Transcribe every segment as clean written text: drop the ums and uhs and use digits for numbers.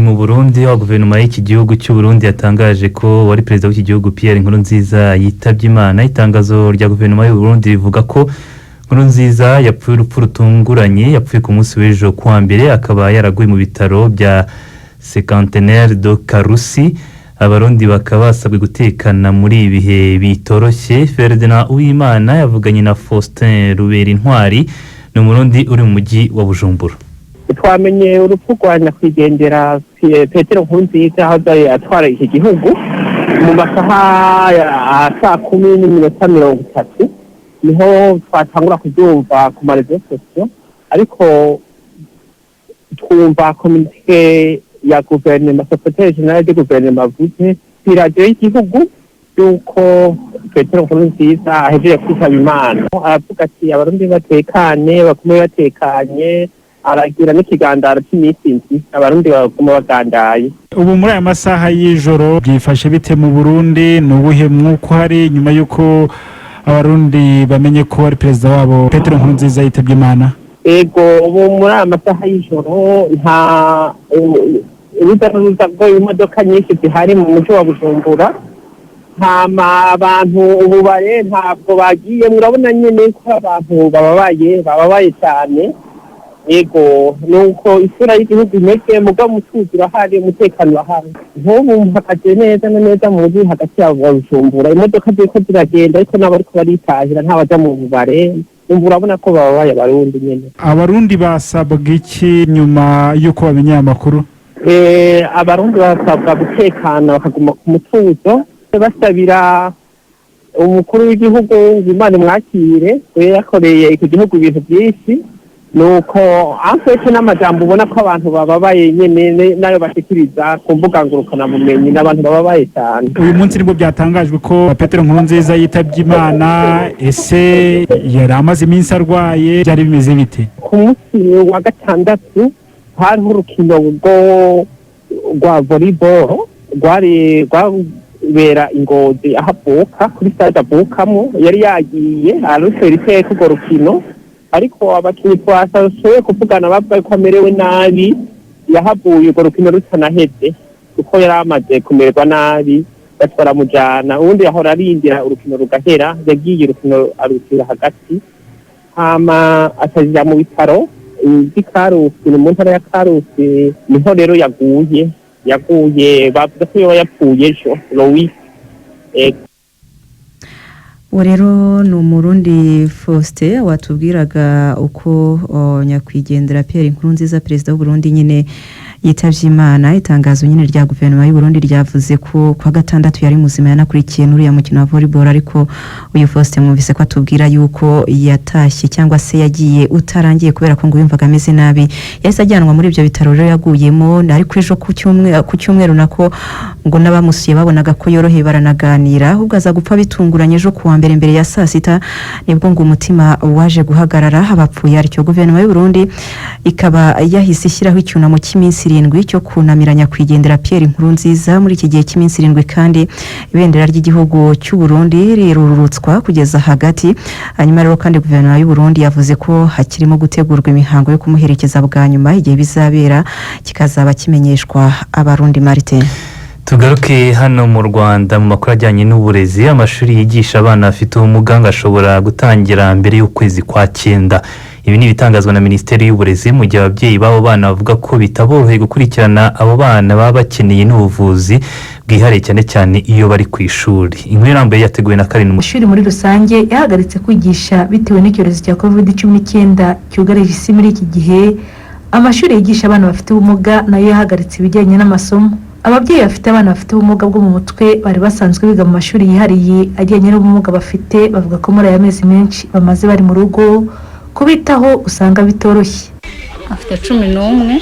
mu Burundi wa guverinoma y'iki gihugu cy'u Burundi yatangaje ko wari perezida w'iki gihugu Pierre Nkurunziza yitabye Imana. Itangazo rya guverinoma y'u Burundi rivuga ko Nkurunziza yapfuye urupfu rutunguranye, yapfuye ku munsi w'ejo kuwa mbere, akaba yaraguye mu bitaro bya Cinquantenaire de Karusi. Abarundi bakaba basabwe gutekana muri ibihe bitoroshye. Ferdinand Uwimana yavuganye na Faustin Ruberintwari, ni umurundi uri mu mujyi wa Bujumbura. Twamenye urupfu rwa nyakwigendera Petero Nkurunziza aho atwara iki gihugu mu masaha ya 10:30 niho twatangura kubyumva ku marezo sosiyo, ariko twumva communique ya guverinoma, secrétaire général de guverinoma avuze kuri radio y'igihugu yuko Petero Nkurunziza ahejeje kwitaba Imana. Aravuga ati abarundi batekane, bakume batekanye, aragira n'ikigandaro cy'iminsi abarundi baguma bagandaye. Ubu muri aya masaha y'ijoro byifashe bite mu Burundi? Nubuhe mwuko hari nyuma yuko abarundi bamenye ko ari perezida wabo Petero Nkurunziza yitabye Imana? Ego, ubu muri aya masaha y'ijoro nta urudaruza rw'imodoka nyinshi zihari mu mujyi wa Bujumbura. Abantu ubu bare ntabwo bagiye, murabona nyine ko abantu bababaye cyane. Ego, nuko isura y'igihugu imeze, muga mutuzura hari umutekano wahari. Nk'ubu mpakaje neza na neza mu mujyi hagati ya Bujumbura, imodoka ziko ziragenda ariko n'abariko baritahira ntabaja mu bubare. Urabona ko bababaye abarundi nyene. Abarundi basabwa iki nyuma yuko bamenye amakuru? Abarundi basabwa gutekana bakaguma ku mutuzo, basabira umukuru w'igihugu Imana mwakire, yakoreye iki gihugu ibintu byinshi. Nuko afite n'amajambo ubona ko abantu bababaye nyene nayo bashikiriza ku mbuga ngurukana bumenyi, n'abantu bababaye cyane. Uyu munsi nibwo byatangajwe ko Petero Nkurunziza yitabye Imana. Ese yari amaze iminsi arwaye, byari bimeze bite? Ku munsi wa gatandatu hari urukino rwa volleyball rwabera Ingozi ahavuka kuri stade avukamo. Yari yagiye arusera iteka urwo rukino, ariko abakinnyi twashoboye kuvugana bavuga ko amerewe nabi, yahavuye urwo rukino rutanaheze kuko yari amaze kumererwa nabi, baramujyana. Ubundi yahora arindira urukino rugahera, yagiye urukino arukira hagati, hama akajya mu bitaro by'i Karusi, mu ntara ya Karusi. Niho rero yaguye bavuga ko yoba yapfuye ejo. Louis uwo rero ni umurundi Faustin watubwiraga uko nyakwigendera Pierre Nkurunziza perezida w'u Burundi nyine yitabye Imana. Itangazo nyine rya guverinoma y'u Burundi ryavuze ko kwa gatandatu yari muzima, yanakurikiye n'uriya mukino wa volleyball, ariko uyu Faustin mwumvise ko atubwira yuko yatashye cyangwa se yagiye utarangiye kubera ko ngo yumvaga ameze nabi. Yahise ajyanwa muri ibyo bitaro rero yaguyemo, ariko ejo ku cyumweru nako ngo n'abamusuye babonaga ko yoroheye baranaganira, ahubwo aza gupfa bitunguranye ejo kuwa mbere ya saa sita, nibwo ngo umutima waje guhagarara abapfuye. Aricyo guverinoma y'u Burundi ikaba yahise ishyiraho icyunamo cy'iminsi 7 cyo kunamira nyakwigendera Pierre Nkurunziza. Muri iki gihe cy'iminsi 7 kandi ibendera ry'igihugu cy'u Burundi rirurutswa kugeza hagati. Hanyuma rero kandi guverinoma y'u Burundi yavuze ko hakirimo gutegurwa imihango yo kumuherekeza bwa nyuma, igihe bizabera kikazaba kimenyeshwa abarundi. Martin, tugaruke hano mu Rwanda mu makuru ajyanye n'uburezi. Amashuri yigisha abana bafite ubumuga ashobora gutangira mbere y'ukwezi kwa 9. Ibi ni bitangazwa na Minisiteri y'Uburezi, mu gihe ababyeyi babo bana bavuga ko bitaboroheye gukurikirana abo bana baba bakeneye n'ubuvuzi bwihariye cyane cyane iyo bari ku ishuri. Inkuru irambuye yateguwe na Karine. Amashuri muri rusange yahagaritse kwigisha bitewe n'icyorezo cya COVID-19 cyugarije isi muri iki gihe. Amashuri yigisha abana bafite ubumuga nayo yahagaritse ibijyanye n'amasomo. Ababyeyi bafite abana bafite ubumuga bwo mu mutwe bari basanzwe biga mu mashuri yihariye ajyanye n'ubumuga bafite, bavuga ko muri aya mezi menshi bamaze bari mu rugo kubitaho usanga bitoroshye. Afite 11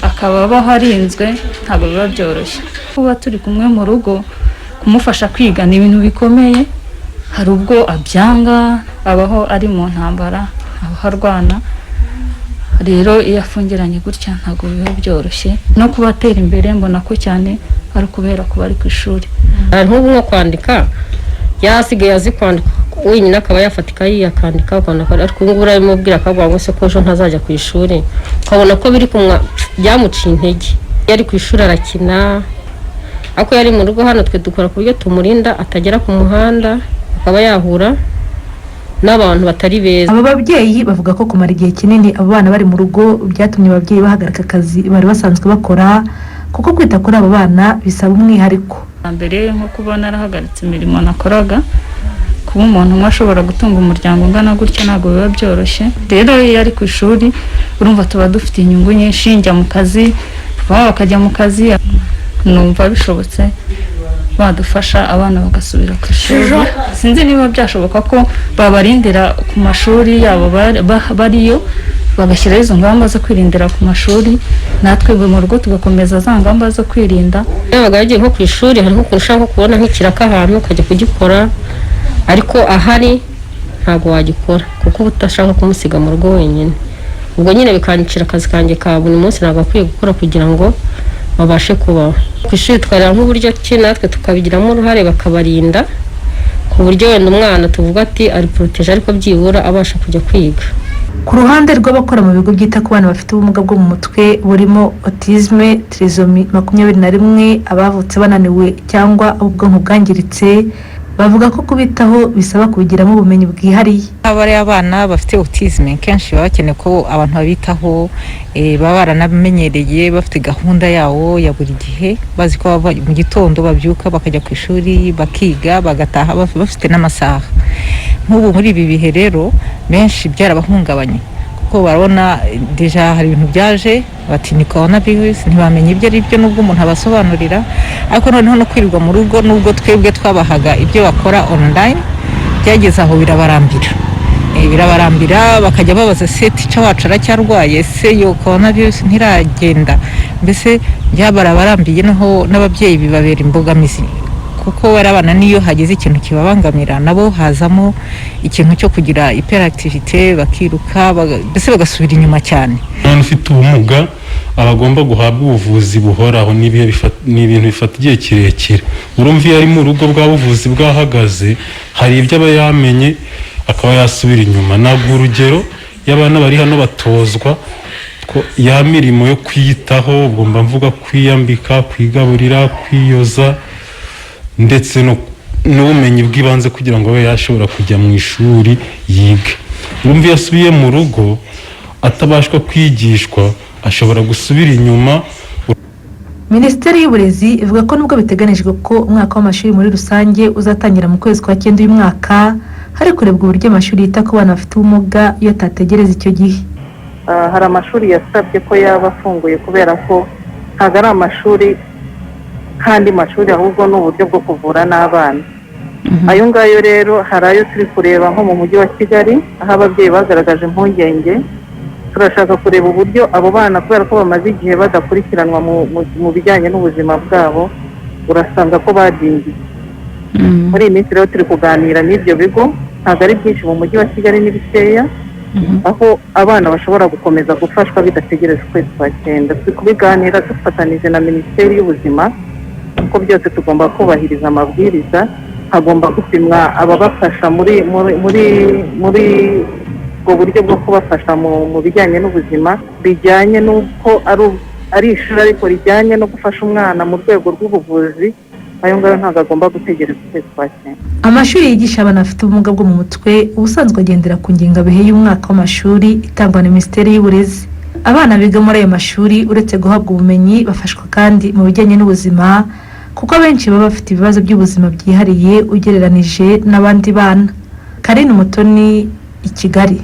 akaba baharinzwe, ntabwo biba byoroshye. Kuba turi kumwe mu rugo kumufasha kwiga ni ibintu bikomeye. Hari ubwo abyanga, abaho ari mu ntambara, abaho arwana. Rero iyo afungiranye gutya ntabwo biba byoroshye. No kubatera imbere mbona ko cyane ari kubera ko bari ku ishuri. Nk'ubu nko kwandika yasigaye azi kwandika wenyine, akaba yafatika yiyakandika ukandika, ariko ubu urabimubwira akabwa ngo se ko ejo ntazajya ku ishuri, ukabona ko biri kumwa byamuciye intege. yari ku ishuri arakina, ako yari mu rugo hano twe dukora ku buryo tumurinda atagera ku muhanda akaba yahura n'abantu batari beza. Aba babyeyi bavuga ko kumara igihe kinini abo bana bari mu rugo byatumye ababyeyi bahagarika akazi bari basanzwe bakora, kuko kwita kuri abo bana bisaba umwihariko. Mbere nko kuba narahagaritse imirimo nakoraga, kuba umuntu umwe ashobora gutunga umuryango ungana gutya ntabwo biba byoroshye. Rero iyo ari ku ishuri urumva tuba dufite inyungu nyinshi, njya mu kazi baba bakajya mu kazi, numva bishobotse badufasha abana bagasubira ku ishuri. Sinzi niba byashoboka ko babarindira ku mashuri yabo bariyo, bagashyiraho izo ngamba zo kwirindira ku mashuri, natwe mu rugo tugakomeza za ngamba zo kwirinda. Yabaga yagiye nko ku ishuri hariho kurushaho kubona nk'ikiraka ahantu ukajya kugikora, ariko ahari ntabwo wagikora kuko utashaka kumusiga mu rugo wenyine. Ubwo nyine bikanicira akazi kanjye ka buri munsi ntabwo akwiye gukora kugira ngo babashe kubaho. Ku ishuri twareba nk'uburyo ki natwe tukabigiramo uruhare bakabarinda, ku buryo wenda umwana tuvuga ati ari protege ariko byibura abasha kujya kwiga. Ku ruhande rw'abakora mu bigo byita ku bana bafite ubumuga bwo mu mutwe burimo autisme, trisomy 21, abavutse bananiwe cyangwa ubwonko bwangiritse, bavuga ko kubitaho bisaba kubigiramo ubumenyi bwihariye. Abari abana bafite autisme kenshi baba bakeneye ko abantu babitaho, baba baranamenyereye bafite gahunda yawo ya buri gihe, bazi ko mu gitondo babyuka bakajya ku ishuri bakiga bagataha bafite n'amasaha. Nk'ubu muri ibi bihe rero benshi byarabahungabanye kuko barabona deja hari ibintu byaje bati ni coronavirus, ntibamenye ibyo ari byo nubwo umuntu abasobanurira, ariko noneho no kwirirwa mu rugo nubwo twebwe twabahaga ibyo bakora online byageze aho birabarambira bakajya babaza se tica wacu aracyarwaye, se yo coronavirus ntiragenda, mbese byabarabarambiye naho n'ababyeyi bibabera imbogamizi kuko barabana niyo hagize ikintu kibabangamira nabo hazamo ikintu cyo kugira hyperactivité bakiruka mbese bagasubira inyuma cyane. Umuntu ufite ubumuga abagomba guhabwa ubuvuzi buhoraho ni ibintu bifata igihe kirekire. Urumva iyo ari mu rugo bwa buvuzi bwahagaze hari ibyo aba yamenye akaba yasubira inyuma. Ntabwo urugero y'abana bari hano batozwa ko ya mirimo yo kwiyitaho, ubwo mba mvuga kwiyambika, kwigaburira, kwiyoza ndetse n'ubumenyi bw'ibanze kugira ngo abe yashobora kujya mu ishuri yige. Urumva iyo asubiye mu rugo atabashwa kwigishwa ashobora gusubira inyuma. Minisiteri y'Uburezi ivuga ko nubwo biteganijwe ko umwaka w'amashuri muri rusange uzatangira mu kwezi kwa 9 uyu mwaka, hari kurebwa uburyo amashuri yita ku bana bafite ubumuga iyo atategereza icyo gihe. Hari amashuri yasabye ko yaba afunguye kubera ko ntabwo ari amashuri kandi mashuri ahubwo n'uburyo bwo kuvura n'abana. Ayo ngayo rero hari ayo turi kureba nko mu mujyi wa Kigali aho ababyeyi bagaragaje impungenge. Turashaka kureba uburyo abo bana kubera ko bamaze igihe badakurikiranwa mu bijyanye n'ubuzima bwabo, urasanga ko badindiye. Muri iyi minsi rero turi kuganira n'ibyo bigo, ntabwo ari byinshi mu mujyi wa Kigali n'ibikeya, aho abana bashobora gukomeza gufashwa bidategereje ukwezi kwa 9. Turi kubiganira dufatanije na Minisiteri y'Ubuzima ko byose tugomba kubahiriza amabwiriza, hagomba gupimwa ababafasha muri ubwo buryo bwo kubafasha mu bijyanye n'ubuzima bijyanye n'uko ari ishuri ariko rijyanye no gufasha umwana mu rwego rw'ubuvuzi. Ayo ngayo ntabwo agomba gutegereza ukwezi kwa 9. Amashuri yigisha abana bafite ubumuga bwo mu mutwe ubusanzwe agendera ku ngengabihe y'umwaka w'amashuri itangwa na Minisiteri y'Uburezi. Abana biga muri ayo mashuri uretse guhabwa ubumenyi bafashwa kandi mu bijyanye n'ubuzima kuko benshi baba bafite ibibazo by'ubuzima byihariye ugereranije n'abandi bana. Karine Umutoni, i Kigali.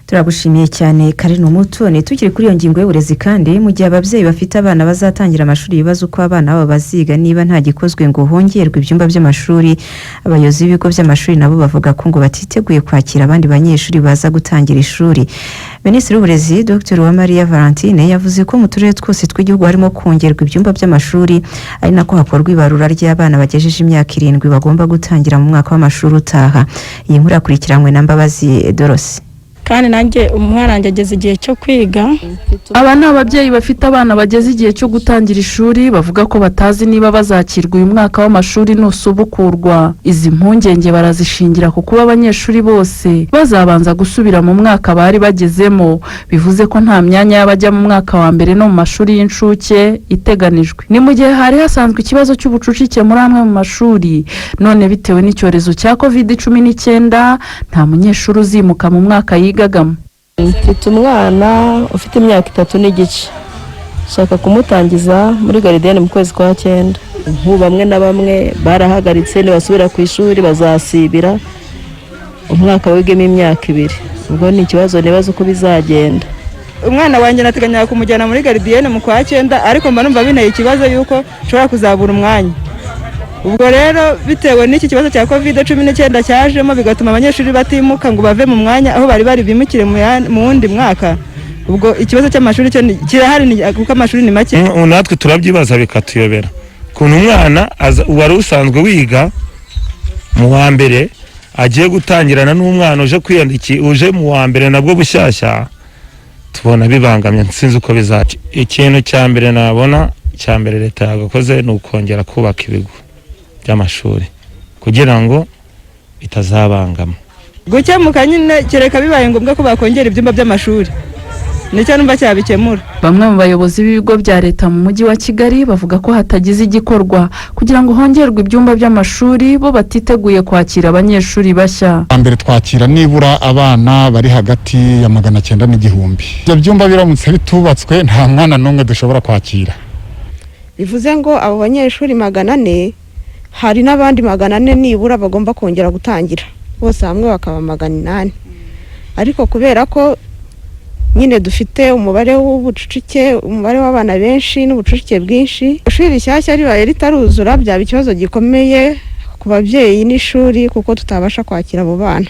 Turagushimiye cyane Karine Umutoni. Tukiri kuri iyo ngingo y'uburezi kandi mu gihe ababyeyi bafite abana bazatangira amashuri bibaza uko abana babo baziga niba nta gikozwe ngo hongerwe ibyumba by'amashuri, abayobozi b'ibigo by'amashuri nabo bavuga ko ngo batiteguye kwakira abandi banyeshuri baza gutangira ishuri. Minisitiri w'Uburezi Dr Uwamariya Valentine yavuze ko mu turere twose tw'igihugu harimo kongerwa ibyumba by'amashuri, ari nako hakorwa ibarura ry'abana bagejeje imyaka 7 bagomba gutangira mu mwaka w'amashuri utaha. Iyi nkuru yakurikiranwe na Mbabazi Dorose. kandi nanjye umwana wanjye ageze igihe cyo kwiga. Aba ni ababyeyi bafite abana bageze igihe cyo gutangira ishuri bavuga ko batazi niba bazakirwa uyu mwaka w'amashuri nusubukurwa. Izi mpungenge barazishingira ku kuba abanyeshuri bose bazabanza gusubira mu mwaka bari bagezemo, bivuze ko nta myanya y'abajya mu mwaka wa mbere no mu mashuri y'incuke iteganijwe. Ni mu gihe hari hasanzwe ikibazo cy'ubucucike muri amwe mu mashuri, none bitewe n'icyorezo cya COVID-19 nta munyeshuri uzimuka mu mwaka yigagamo. Mfite umwana ufite imyaka 3 n'igice, shaka kumutangiza muri garidiyene mu kwezi kwa 9. Bamwe na bamwe barahagaritse nibasubira ku ishuri bazasibira umwaka wigemo imyaka 2. Ubwo ni ikibazo nibaza uko bizagenda. Umwana wanjye nateganya kumujyana muri garidiyene mu kwa 9, ariko mba numva binaye ikibazo yuko nshobora kuzabura umwanya. Ubwo rero bitewe n'iki kibazo cya COVID-19 cyajemo bigatuma abanyeshuri batimuka ngo bave mu mwanya aho bari bimukire mu wundi mwaka. Ubwo ikibazo cy'amashuri cyo kirahari kuko amashuri ni make. Natwe turabyibaza bikatuyobera. Kuntu umwana wari usanzwe wiga mu wa mbere agiye gutangirana n'umwana uje mu wa mbere nabwo bushyashya, tubona bibangamye, sinzi uko bizaca. Ikintu cya mbere nabona cya mbere leta yagakoze ni ukongera kubaka ibigo by'amashuri kugira ngo bitazabangama. Gukemuka nyine kereka bibaye ngombwa ko bakongera ibyumba by'amashuri, nicyo numva cyabikemura. Bamwe mu bayobozi b'ibigo bya leta mu mujyi wa Kigali bavuga ko hatagize igikorwa kugira ngo hongerwe ibyumba by'amashuri, bo batiteguye kwakira abanyeshuri bashya. Mbere twakira nibura abana bari hagati ya 900 n'igihumbi. Ibyo byumba biramutse bitubatswe nta mwana n'umwe dushobora kwakira. Bivuze ngo abo banyeshuri 400 hari n'abandi 400 nibura bagomba kongera gutangira, bose hamwe bakaba 800. Ariko kubera ko nyine dufite umubare w'ubucucike, umubare w'abana benshi n'ubucucike bwinshi, ishuri rishyashya ribaye ritaruzura byaba ikibazo gikomeye ku babyeyi n'ishuri kuko tutabasha kwakira abo bana.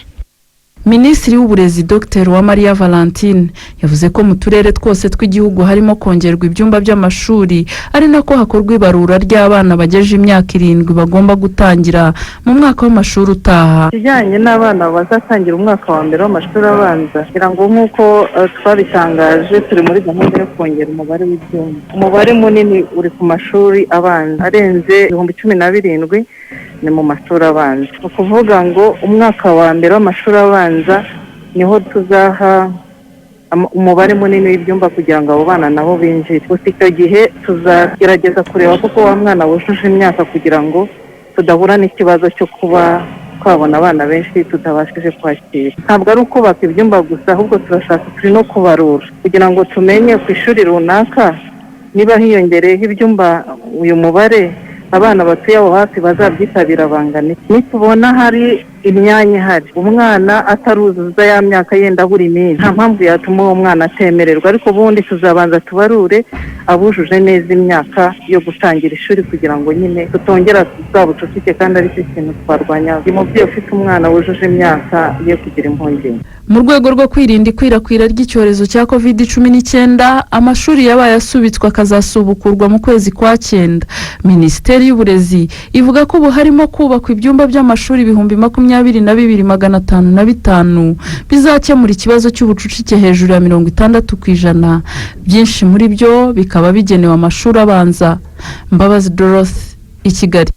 Minisitiri w'uburezi Dr. Uwamariya Valentine yavuze ko mu turere twose tw'igihugu harimo kongerwa ibyumba by'amashuri, ari nako hakorwa ibarura ry'abana bageje imyaka 7 bagomba gutangira mu mwaka w'amashuri utaha. Kijyanye n'abana bazatangira umwaka wa mbere w'amashuri abanza, kugira ngo nk'uko twabitangaje turi muri gahunda yo kongera umubare w'ibyumba. Umubare munini uri ku mashuri abanza arenze 17,000 ni mu mashuri abanza. Ukuvuga ngo umwaka wa mbere w'amashuri abanza niho tuzaha umubare munini w'ibyumba kugira ngo abo bana nabo binjire. Gusa icyo gihe tuzagerageza kureba kuko wa mwana wujuje imyaka kugira ngo tudahura n'ikibazo cyo kuba twabona abana benshi tutabashije kwakira. Ntabwo ari ukubaka ibyumba gusa, ahubwo turashaka turi no kubarura kugira ngo tumenye ku ishuri runaka niba hiyongereyeho ibyumba uyu mubare abana batuye aho hafi bazabyitabira bangane. Nitubona hari imyanya ihari umwana ataruzuza ya myaka yenda buri minsi, nta mpamvu yatuma uwo mwana atemererwa, ariko ubundi tuzabanza tubarure abujuje neza imyaka yo gutangira ishuri kugira ngo nyine tutongera bwa bucucike, kandi ari cyo kintu twarwanya. Umubyeyi ufite umwana wujuje imyaka yo kugira impungenge. Mu rwego rwo kwirinda ikwirakwira ry'icyorezo cya COVID-19, amashuri yabaye asubitswe akazasubukurwa mu kwezi kwa 9. Minisiteri y'uburezi ivuga ko ubu harimo kubakwa ibyumba by'amashuri 22,505 bizakemura ikibazo cy'ubucucike hejuru ya 60%. Byinshi muri byo bikaba bigenewe amashuri abanza. Mbabazi Dorothy, i Kigali.